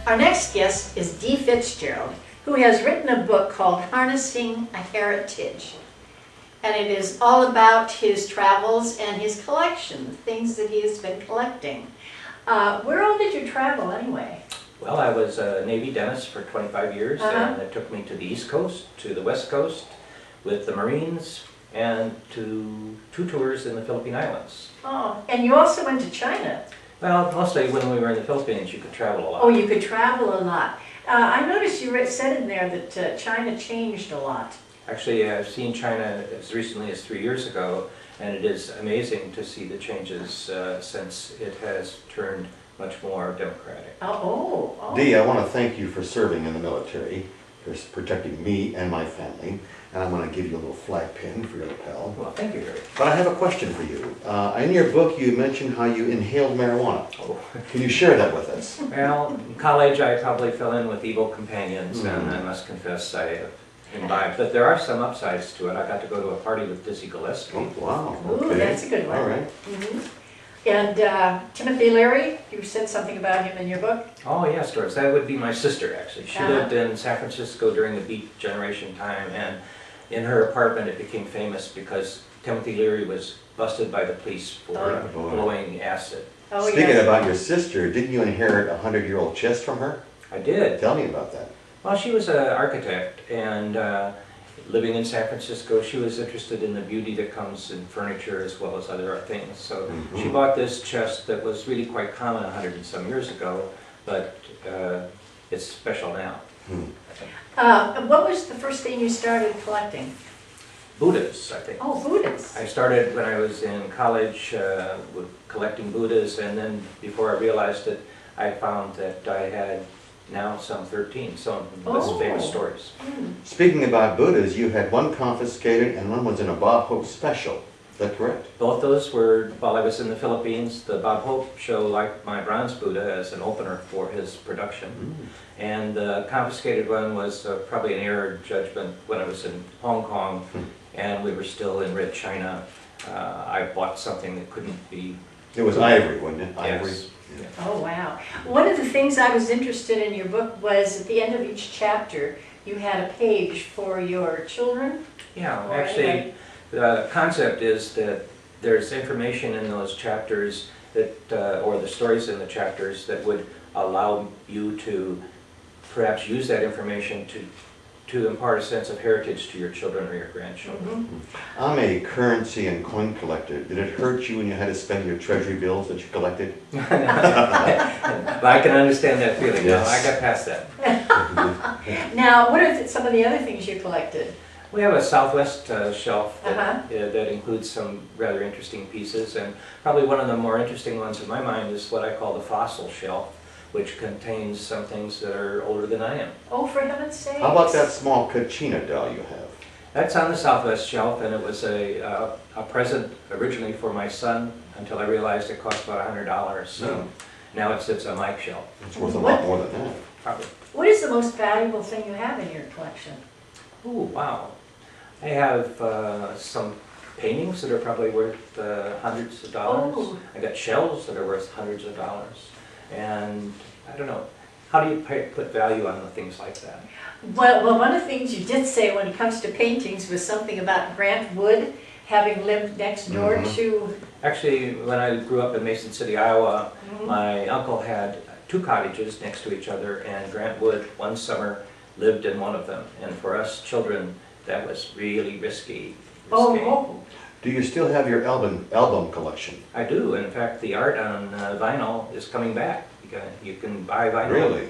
Our next guest is Dee FitzGerald, who has written a book called Harnessing a Heritage. And it is all about his travels and his collection, things that he has been collecting. Where all did you travel anyway? Well, I was a Navy dentist for 25 years, and it took me to the East Coast, to the West Coast, with the Marines, and to 2 tours in the Philippine Islands. Oh, and you also went to China. Well, mostly when we were in the Philippines, you could travel a lot. Oh, you could travel a lot. I noticed you said in there that China changed a lot. Actually, I've seen China as recently as 3 years ago, and it is amazing to see the changes since it has turned much more democratic. Oh. Dee, I want to thank you for serving in the military, for protecting me and my family, and I'm going to give you a little flag pin for your lapel. Well, thank you, Harry. But I have a question for you. In your book, you mentioned how you inhaled marijuana. Oh. Can you share that with us? Well, in college I probably fell in with evil companions, and I must confess I imbibed. But there are some upsides to it. I got to go to a party with Dizzy Gillespie. Oh, wow. Ooh, Okay. that's a good one. All right. And Timothy Leary, you said something about him in your book? Oh yes, Doris. That would be my sister, actually. She lived in San Francisco during the Beat Generation time, and in her apartment it became famous because Timothy Leary was busted by the police for blowing acid. Oh, Speaking yes. about your sister, didn't you inherit a 100-year-old chest from her? I did. Tell me about that. Well, she was an architect, and living in San Francisco, she was interested in the beauty that comes in furniture as well as other things. So she bought this chest that was really quite common 100 and some years ago, but it's special now. What was the first thing you started collecting? Buddhas, I think. Oh, Buddhas. I started when I was in college with collecting Buddhas, and then before I realized it, I found that I had now some 13, some of the most famous stories. Speaking about Buddhas, you had one confiscated and one was in a Bob Hope special. Is that correct? Both those were while I was in the Philippines. The Bob Hope show liked my bronze Buddha as an opener for his production. And the confiscated one was probably an error judgment when I was in Hong Kong and we were still in Red China. I bought something that couldn't be... It was ivory, wasn't it? Ivory. Yes. Oh, wow. One of the things I was interested in your book was at the end of each chapter, you had a page for your children. Yeah, actually, the concept is that there's information in those chapters that, or the stories in the chapters that would allow you to perhaps use that information to impart a sense of heritage to your children or your grandchildren. I'm a currency and coin collector. Did it hurt you when you had to spend your treasury bills that you collected? But I can understand that feeling. Yes. No, I got past that. Now, what are some of the other things you collected? We have a Southwest shelf that, that includes some rather interesting pieces, and probably one of the more interesting ones in my mind is what I call the fossil shelf, which contains some things that are older than I am. Oh, for heaven's sake. How about that small Kachina doll you have? That's on the Southwest shelf, and it was a present originally for my son until I realized it cost about $100. So now it sits on my shelf. It's worth a lot more than that. Probably. What is the most valuable thing you have in your collection? Oh, wow. I have some paintings that are probably worth hundreds of dollars. Oh. I got shells that are worth hundreds of dollars. And I don't know, how do you put value on the things like that? Well, one of the things you did say when it comes to paintings was something about Grant Wood having lived next door to... Actually, when I grew up in Mason City, Iowa, my uncle had 2 cottages next to each other, and Grant Wood, one summer, lived in one of them. And for us children, that was really risky. Oh. Do you still have your album collection? I do. In fact, the art on vinyl is coming back. You can buy vinyl. Really?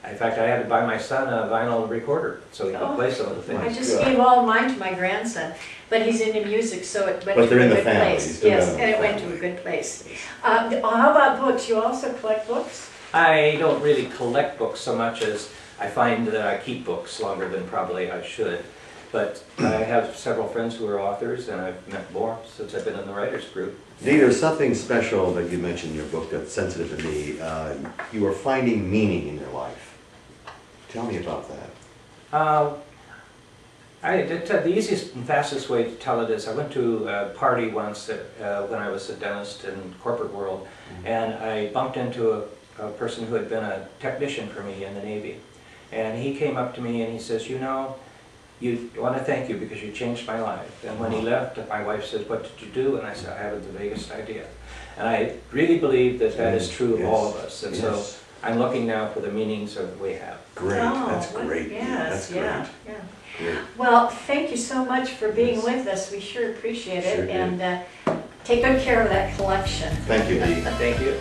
In fact, I had to buy my son a vinyl recorder so he could play some of the things. I just gave all mine to my grandson, but he's into music, so it went But to they're a in the good family. place. Yes, and it went to a good place. How about books? You also collect books? I don't really collect books so much as I find that I keep books longer than probably I should. But I have several friends who are authors, and I've met more since I've been in the writers group. Dee, there's something special that you mentioned in your book that's sensitive to me. You are finding meaning in your life. Tell me about that. The easiest and fastest way to tell it is I went to a party once when I was a dentist in the corporate world, and I bumped into a person who had been a technician for me in the Navy. And he came up to me and he says, you know, I want to thank you because you changed my life. And when he left, my wife said, what did you do? And I said, I haven't the vaguest idea. And I really believe that that is true of all of us. And so I'm looking now for the meanings of we have. Great, that's great. Yes, That's great. yeah. Great. Well, thank you so much for being with us. We sure appreciate it. Sure do. And take good care of that collection. Thank you, Dee. Thank you.